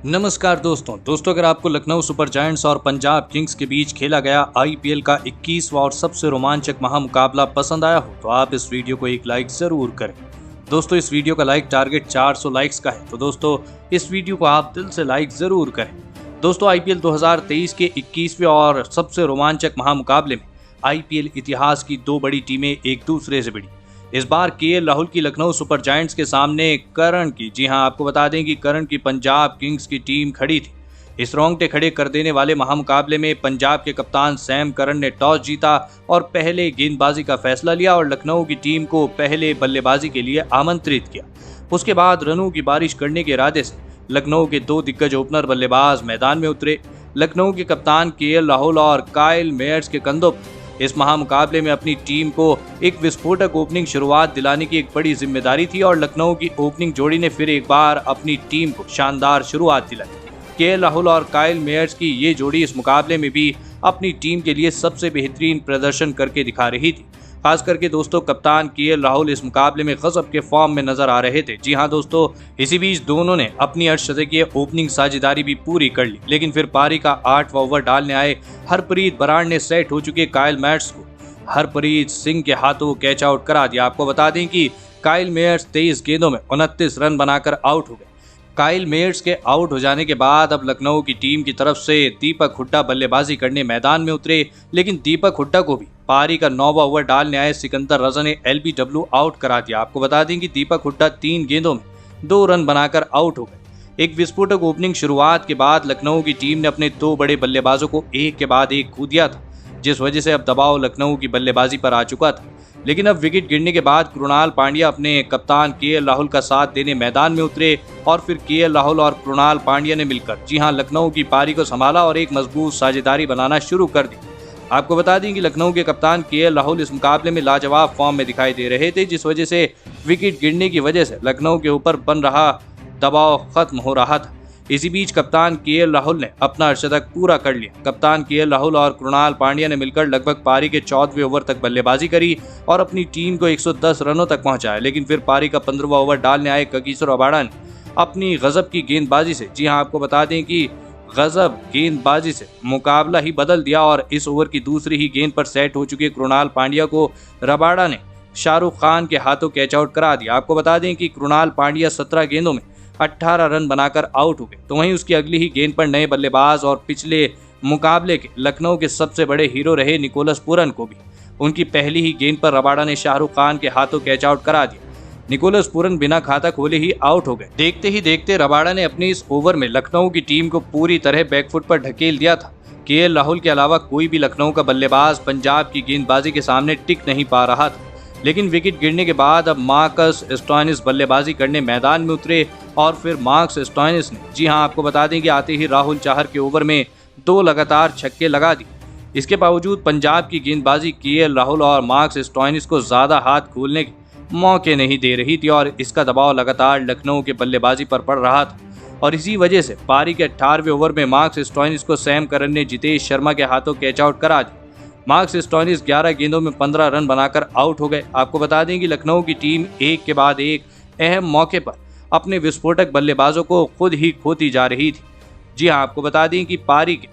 नमस्कार दोस्तों अगर आपको लखनऊ सुपर जायंट्स और पंजाब किंग्स के बीच खेला गया आईपीएल का 21वां और सबसे रोमांचक महामुकाबला पसंद आया हो तो आप इस वीडियो को एक लाइक जरूर करें। दोस्तों इस वीडियो का लाइक टारगेट 400 लाइक्स का है, तो दोस्तों इस वीडियो को आप दिल से लाइक जरूर करें। दोस्तों आईपीएल 2023 के 21वें और सबसे रोमांचक महामुकाबले में आईपीएल इतिहास की दो बड़ी टीमें एक दूसरे से भिड़ी। इस बार केएल राहुल की लखनऊ सुपर जायंट्स के सामने करण की, जी हां आपको बता दें कि करण की पंजाब किंग्स की टीम खड़ी थी। इस रोंगटे खड़े कर देने वाले महामुकाबले में पंजाब के कप्तान सैम करन ने टॉस जीता और पहले गेंदबाजी का फैसला लिया और लखनऊ की टीम को पहले बल्लेबाजी के लिए आमंत्रित किया। उसके बाद रनों की बारिश करने के इरादे से लखनऊ के दो दिग्गज ओपनर बल्लेबाज मैदान में उतरे। लखनऊ के कप्तान केएल राहुल और काइल मेयर्स के कंधों पर इस महामुकाबले में अपनी टीम को एक विस्फोटक ओपनिंग शुरुआत दिलाने की एक बड़ी जिम्मेदारी थी और लखनऊ की ओपनिंग जोड़ी ने फिर एक बार अपनी टीम को शानदार शुरुआत दिलाई। केएल राहुल और काइल मेयर्स की ये जोड़ी इस मुकाबले में भी अपनी टीम के लिए सबसे बेहतरीन प्रदर्शन करके दिखा रही थी। खास करके दोस्तों कप्तान केएल राहुल इस मुकाबले में गजब के फॉर्म में नजर आ रहे थे। जी हां दोस्तों, इसी बीच दोनों ने अपनी अर्धशतकीय ओपनिंग साझेदारी भी पूरी कर ली, लेकिन फिर पारी का 8वां ओवर डालने आए हरप्रीत बराड़ ने सेट हो चुके काइल मेयर्स को हरप्रीत सिंह के हाथों कैच आउट करा दिया। आपको बता दें कि काइल मेयर्स 23 गेंदों में 29 रन बनाकर आउट हो गए। काइल मेयर्स के आउट हो जाने के बाद अब लखनऊ की टीम की तरफ से दीपक हुड्डा बल्लेबाजी करने मैदान में उतरे, लेकिन दीपक हुड्डा को भी पारी का 9वां ओवर डालने आए सिकंदर रजा ने एलबीडब्ल्यू आउट करा दिया। आपको बता दें कि दीपक हुड्डा 3 गेंदों में 2 रन बनाकर आउट हो गए। एक विस्फोटक ओपनिंग शुरुआत के बाद लखनऊ की टीम ने अपने दो बड़े बल्लेबाजों को एक के बाद एक खो दिया था, जिस वजह से अब दबाव लखनऊ की बल्लेबाजी पर आ चुका था। लेकिन अब विकेट गिरने के बाद कृणाल पांड्या अपने कप्तान केएल राहुल का साथ देने मैदान में उतरे और फिर केएल राहुल और कृणाल पांड्या ने मिलकर जी हां लखनऊ की पारी को संभाला और एक मजबूत साझेदारी बनाना शुरू कर दी। आपको बता दें कि लखनऊ के कप्तान केएल राहुल इस मुकाबले में लाजवाब फॉर्म में दिखाई दे रहे थे, जिस वजह से विकेट गिरने की वजह से लखनऊ के ऊपर बन रहा दबाव खत्म हो रहा था। इसी बीच कप्तान केएल राहुल ने अपना अर्धशतक पूरा कर लिया। कप्तान केएल राहुल और कृणाल पांड्या ने मिलकर लगभग पारी के 14वें ओवर तक बल्लेबाजी करी और अपनी टीम को 110 रनों तक पहुंचाया, लेकिन फिर पारी का 15वां ओवर डालने आए कगिसो रबाडा ने अपनी गजब की गेंदबाजी से, जी हां आपको बता दें कि गजब गेंदबाजी से मुकाबला ही बदल दिया और इस ओवर की दूसरी ही गेंद पर सेट हो चुके कृणाल पांड्या को रबाडा ने शाहरुख खान के हाथों कैच आउट करा दिया। आपको बता दें कि कृणाल पांड्या 17 गेंदों में 18 रन बनाकर आउट हो गए, तो वहीं उसकी अगली ही गेंद पर नए बल्लेबाज और पिछले मुकाबले के लखनऊ के सबसे बड़े हीरो रहे निकोलस पूरन को भी उनकी पहली ही गेंद पर रबाडा ने शाहरुख खान के हाथों कैच आउट करा दिया। निकोलस पूरन बिना खाता खोले ही आउट हो गए। देखते ही देखते रबाडा ने अपनी इस ओवर में लखनऊ की टीम को पूरी तरह बैकफुट पर ढकेल दिया था। केएल राहुल के अलावा कोई भी लखनऊ का बल्लेबाज पंजाब की गेंदबाजी के सामने टिक नहीं पा रहा था, लेकिन विकेट गिरने के बाद अब मार्कस स्टोइनिस बल्लेबाजी करने मैदान में उतरे और फिर मार्कस स्टोइनिस ने, जी हां आपको बता दें कि आते ही राहुल चाहर के ओवर में 2 लगातार छक्के लगा दिए। इसके बावजूद पंजाब की गेंदबाजी केएल राहुल और मार्कस स्टोइनिस को ज्यादा हाथ खोलने के मौके नहीं दे रही थी और इसका दबाव लगातार लखनऊ के बल्लेबाजी पर पड़ रहा था और इसी वजह से पारी के 18वें ओवर में मार्कस स्टोइनिस को सैम करन ने जितेश शर्मा के हाथों कैच आउट करा दिया। मार्कस स्टोइनिस 11 गेंदों में 15 रन बनाकर आउट हो गए। आपको बता दें कि लखनऊ की टीम एक के बाद एक अहम मौके पर अपने विस्फोटक बल्लेबाजों को खुद ही खोती जा रही थी। जी हां आपको बता दें कि पारी के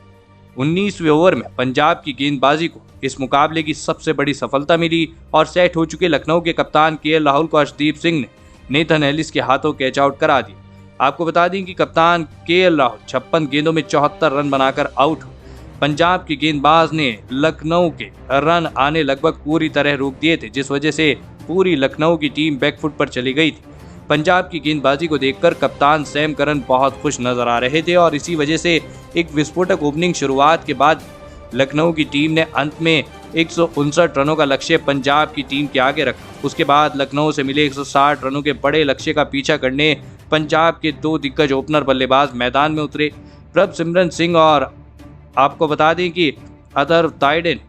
19वें ओवर में पंजाब की गेंदबाजी को इस मुकाबले की सबसे बड़ी सफलता मिली और सेट हो चुके लखनऊ के कप्तान केएल राहुल को अर्शदीप सिंह ने नेथन एलिस के हाथों कैच आउट करा दिया। आपको बता दें कि कप्तान केएल राहुल 56 गेंदों में 74 रन बनाकर आउट हुए। पंजाब के गेंदबाज ने लखनऊ के रन आने लगभग पूरी तरह रोक दिए थे, जिस वजह से पूरी लखनऊ की टीम बैकफुट पर चली गई थी। पंजाब की गेंदबाजी को देखकर कप्तान सैम करन बहुत खुश नजर आ रहे थे और इसी वजह से एक विस्फोटक ओपनिंग शुरुआत के बाद लखनऊ की टीम ने अंत में 159 रनों का लक्ष्य पंजाब की टीम के आगे रखा। उसके बाद लखनऊ से मिले 160 रनों के बड़े लक्ष्य का पीछा करने पंजाब के दो दिग्गज ओपनर बल्लेबाज मैदान में उतरे। प्रभसिमरन सिंह और आपको बता दें कि अदर ताइडेन,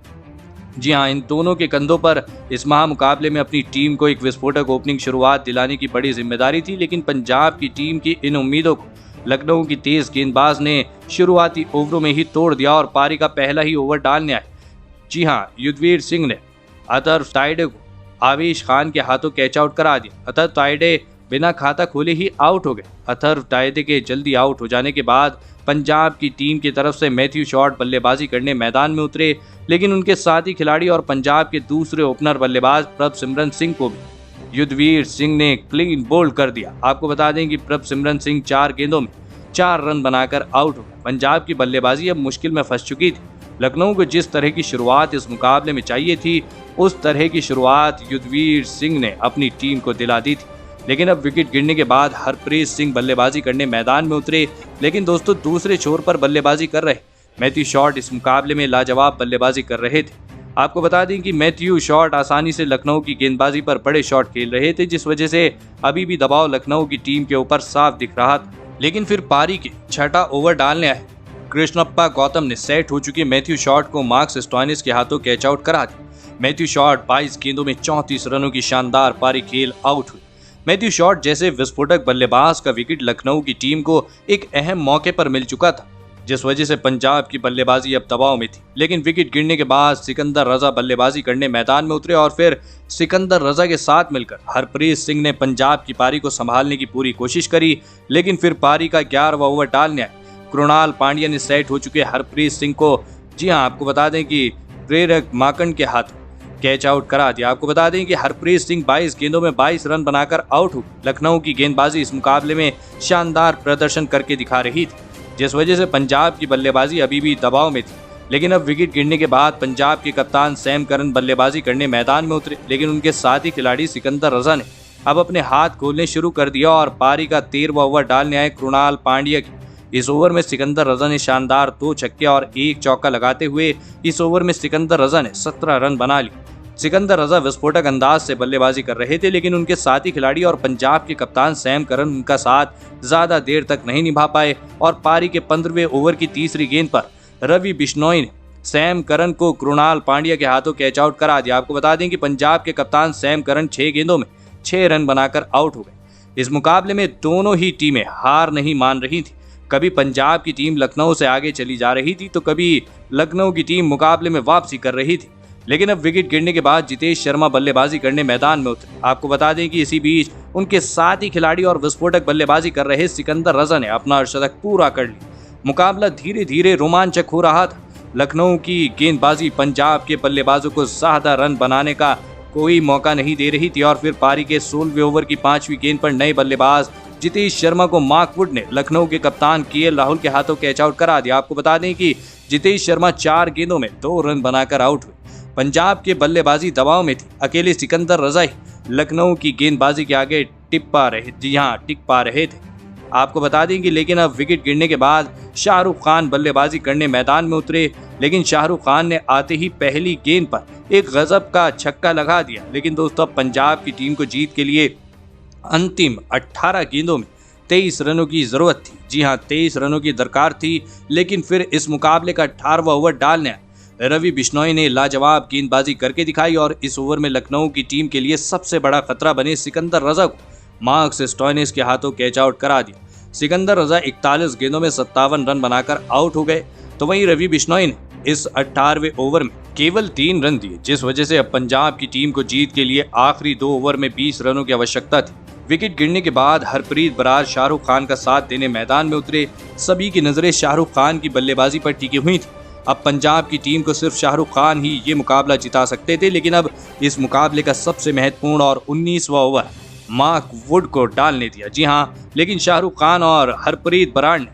जी हां इन दोनों के कंधों पर इस महामुकाबले में अपनी टीम को एक विस्फोटक ओपनिंग शुरुआत दिलाने की बड़ी जिम्मेदारी थी, लेकिन पंजाब की टीम की इन उम्मीदों को लखनऊ की तेज गेंदबाज ने शुरुआती ओवरों में ही तोड़ दिया और पारी का पहला ही ओवर डालने आए। जी हां युद्धवीर सिंह ने अतर ताइडे को आवेश खान के हाथों कैच आउट करा दिया। अतर ताइडे बिना खाता खोले ही आउट हो गए। अथर्व तायदे के जल्दी आउट हो जाने के बाद पंजाब की टीम की तरफ से मैथ्यू शॉर्ट बल्लेबाजी करने मैदान में उतरे, लेकिन उनके साथी खिलाड़ी और पंजाब के दूसरे ओपनर बल्लेबाज प्रभसिमरन सिंह को भी युद्धवीर सिंह ने क्लीन बोल्ड कर दिया। आपको बता दें कि प्रभसिमरन सिंह 4 गेंदों में 4 रन बनाकर आउट हो गए। पंजाब की बल्लेबाजी अब मुश्किल में फंस चुकी थी। लखनऊ को जिस तरह की शुरुआत इस मुकाबले में चाहिए थी, उस तरह की शुरुआत युद्धवीर सिंह ने अपनी टीम को दिला दी थी। लेकिन अब विकेट गिरने के बाद हरप्रीत सिंह बल्लेबाजी करने मैदान में उतरे, लेकिन दोस्तों दूसरे छोर पर बल्लेबाजी कर रहे मैथ्यू शॉर्ट इस मुकाबले में लाजवाब बल्लेबाजी कर रहे थे। आपको बता दें कि मैथ्यू शॉर्ट आसानी से लखनऊ की गेंदबाजी पर बड़े शॉट खेल रहे थे, जिस वजह से अभी भी दबाव लखनऊ की टीम के ऊपर साफ दिख रहा था। लेकिन फिर पारी के छठा ओवर डालने आए कृष्णप्पा गौतम ने सेट हो चुके मैथ्यू शॉर्ट को मार्कस स्टोइनिस के हाथों कैच आउट करा दिया। मैथ्यू शॉर्ट 22 गेंदों में 34 रनों की शानदार पारी खेल आउट हुई। मैथ्यू शॉर्ट जैसे विस्फोटक बल्लेबाज का विकेट लखनऊ की टीम को एक अहम मौके पर मिल चुका था, जिस वजह से पंजाब की बल्लेबाजी अब दबाव में थी। लेकिन विकेट गिरने के बाद सिकंदर रजा बल्लेबाजी करने मैदान में उतरे और फिर सिकंदर रजा के साथ मिलकर हरप्रीत सिंह ने पंजाब की पारी को संभालने की पूरी कोशिश करी। लेकिन फिर पारी का 11वां ओवर डालने आए कृणाल पांड्या ने सेट हो चुके हरप्रीत सिंह को, जी हां, आपको बता दें कि प्रेरक माकंड के हाथ कैच आउट करा दिया। आपको बता दें कि हरप्रीत सिंह 22 गेंदों में 22 रन बनाकर आउट हो। लखनऊ की गेंदबाजी इस मुकाबले में शानदार प्रदर्शन करके दिखा रही थी, जिस वजह से पंजाब की बल्लेबाजी अभी भी दबाव में थी। लेकिन अब विकेट गिरने के बाद पंजाब के कप्तान सैम करन बल्लेबाजी करने मैदान में उतरे, लेकिन उनके साथी खिलाड़ी सिकंदर रजा ने अब अपने हाथ खोलने शुरू कर दिया और पारी का 13वां ओवर डालने आए कृणाल पांड्या की। इस ओवर में सिकंदर रजा ने शानदार 2 छक्के और 1 चौका लगाते हुए इस ओवर में सिकंदर रजा ने 17 रन बना लिए। सिकंदर रजा विस्फोटक अंदाज से बल्लेबाजी कर रहे थे, लेकिन उनके साथी खिलाड़ी और पंजाब के कप्तान सैम करन उनका साथ ज्यादा देर तक नहीं निभा पाए और पारी के 15वें ओवर की तीसरी गेंद पर रवि बिश्नोई ने सैम करन को कृणाल पांड्या के हाथों कैच आउट करा दिया। आपको बता दें कि पंजाब के कप्तान सैम करन 6 गेंदों में 6 रन बनाकर आउट हो गए। इस मुकाबले में दोनों ही टीमें हार नहीं मान रही थी। कभी पंजाब की टीम लखनऊ से आगे चली जा रही थी, तो कभी लखनऊ की टीम मुकाबले में वापसी कर रही थी। लेकिन अब विकेट गिरने के बाद जितेश शर्मा बल्लेबाजी करने मैदान में उतरे। आपको बता दें कि इसी बीच उनके साथी खिलाड़ी और विस्फोटक बल्लेबाजी कर रहे सिकंदर रजा ने अपना अर्धशतक पूरा कर लिया। मुकाबला धीरे धीरे रोमांचक हो रहा था। लखनऊ की गेंदबाजी पंजाब के बल्लेबाजों को ज्यादा रन बनाने का कोई मौका नहीं दे रही थी और फिर पारी के 16वें ओवर की 5वीं गेंद पर नए बल्लेबाज जितेश शर्मा को मार्क वुड ने लखनऊ के कप्तान केएल राहुल के हाथों कैच आउट करा दिया। आपको बता दें कि जितेश शर्मा 4 गेंदों में 2 रन बनाकर आउट हुए। पंजाब के बल्लेबाजी दबाव में थी। अकेले सिकंदर रजा ही लखनऊ की गेंदबाजी के आगे टिक पा रहे थे। आपको बता दें कि लेकिन अब विकेट गिरने के बाद शाहरुख खान बल्लेबाजी करने मैदान में उतरे, लेकिन शाहरुख खान ने आते ही पहली गेंद पर एक गजब का छक्का लगा दिया। लेकिन दोस्तों पंजाब की टीम को जीत के लिए अंतिम 18 गेंदों में 23 रनों की जरूरत थी। जी हां, 23 रनों की दरकार थी। लेकिन फिर इस मुकाबले का 18वां ओवर डालने रवि बिश्नोई ने लाजवाब गेंदबाजी करके दिखाई और इस ओवर में लखनऊ की टीम के लिए सबसे बड़ा खतरा बने सिकंदर रजा को मार्कस स्टोइनिस के हाथों कैच आउट करा दिया। सिकंदर रजा 41 गेंदों में 57 रन बनाकर आउट हो गए, तो वहीं रवि बिश्नोई ने इस 18वें ओवर में केवल 3 रन दिए, जिस वजह से अब पंजाब की टीम को जीत के लिए आखिरी 2 ओवर में 20 रनों की आवश्यकता थी। विकेट गिरने के बाद हरप्रीत बरार शाहरुख खान का साथ देने मैदान में उतरे। सभी की नजरें शाहरुख खान की बल्लेबाजी पर टिकी हुई थी। अब पंजाब की टीम को सिर्फ शाहरुख खान ही ये मुकाबला जिता सकते थे, लेकिन अब इस मुकाबले का सबसे महत्वपूर्ण और 19वां ओवर मार्क वुड को डालने दिया। जी हाँ, लेकिन शाहरुख खान और हरप्रीत बरार ने,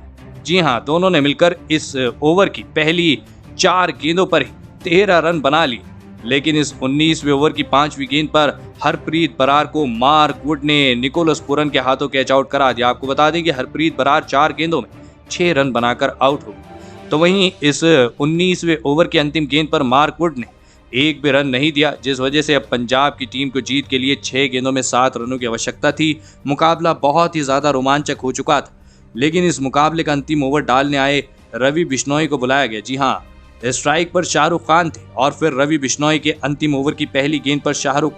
जी हाँ, दोनों ने मिलकर इस ओवर की पहली 4 गेंदों पर ही 13 रन बना लिए। लेकिन इस 19वें ओवर की 5वीं गेंद पर हरप्रीत बरार को मार्क वुड ने निकोलस पुरन के हाथों कैच आउट करा दिया। आपको बता दें कि हरप्रीत बरार 4 गेंदों में 6 रन बनाकर आउट हो गए। तो वहीं इस 19वें ओवर की अंतिम गेंद पर मार्क वुड ने एक भी रन नहीं दिया, जिस वजह से अब पंजाब की टीम को जीत के लिए 6 गेंदों में 7 रनों की आवश्यकता थी। मुकाबला बहुत ही ज़्यादा रोमांचक हो चुका था, लेकिन इस मुकाबले का अंतिम ओवर डालने आए रवि बिश्नोई को बुलाया गया। जी हाँ, स्ट्राइक पर शाहरुख खान थे और फिर रवि बिश्नोई के अंतिम ओवर की पहली गेंद पर शाहरुख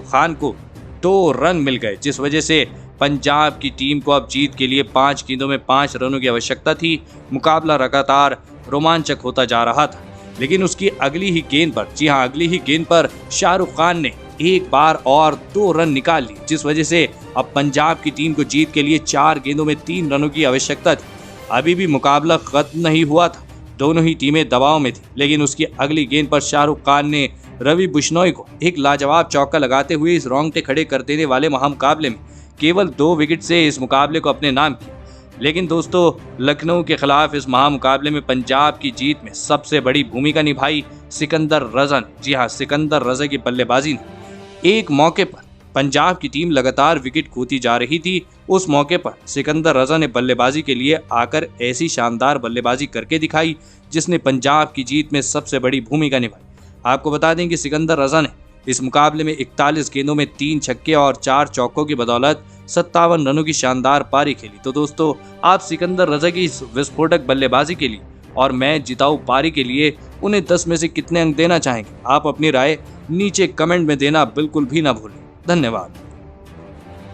खान को 2 रन मिल गए, जिस वजह से पंजाब की टीम को अब जीत के लिए 5 गेंदों में 5 रनों की आवश्यकता थी। मुकाबला लगातार रोमांचक होता जा रहा था, लेकिन उसकी अगली ही गेंद पर शाहरुख खान ने एक बार और 2 रन निकाल लिए, जिस वजह से अब पंजाब की टीम को जीत के लिए 4 गेंदों में 3 रनों की आवश्यकता थी। अभी भी मुकाबला खत्म नहीं हुआ था, दोनों ही टीमें दबाव में थी, लेकिन उसकी अगली गेंद पर शाहरुख खान ने रवि बिश्नोई को एक लाजवाब चौका लगाते हुए इस रोंगटे खड़े कर देने वाले महामुकाबले में केवल 2 विकेट से इस मुकाबले को अपने नाम किया। लेकिन दोस्तों, लखनऊ के खिलाफ इस महामुकाबले में पंजाब की जीत में सबसे बड़ी भूमिका निभाई सिकंदर रजा ने। जी हाँ, सिकंदर रजा की बल्लेबाजी ने। एक मौके पर पंजाब की टीम लगातार विकेट खोती जा रही थी, उस मौके पर सिकंदर रजा ने बल्लेबाजी के लिए आकर ऐसी शानदार बल्लेबाजी करके दिखाई जिसने पंजाब की जीत में सबसे बड़ी भूमिका निभाई। आपको बता दें कि सिकंदर रजा ने इस मुकाबले में 41 गेंदों में 3 छक्के और 4 चौकों की बदौलत 57 रनों की शानदार पारी खेली। तो दोस्तों, आप सिकंदर रजा की इस विस्फोटक बल्लेबाजी के लिए और मैच जिताऊ पारी के लिए उन्हें 10 में से कितने अंक देना चाहेंगे? आप अपनी राय नीचे कमेंट में देना बिल्कुल भी ना भूलें। धन्यवाद।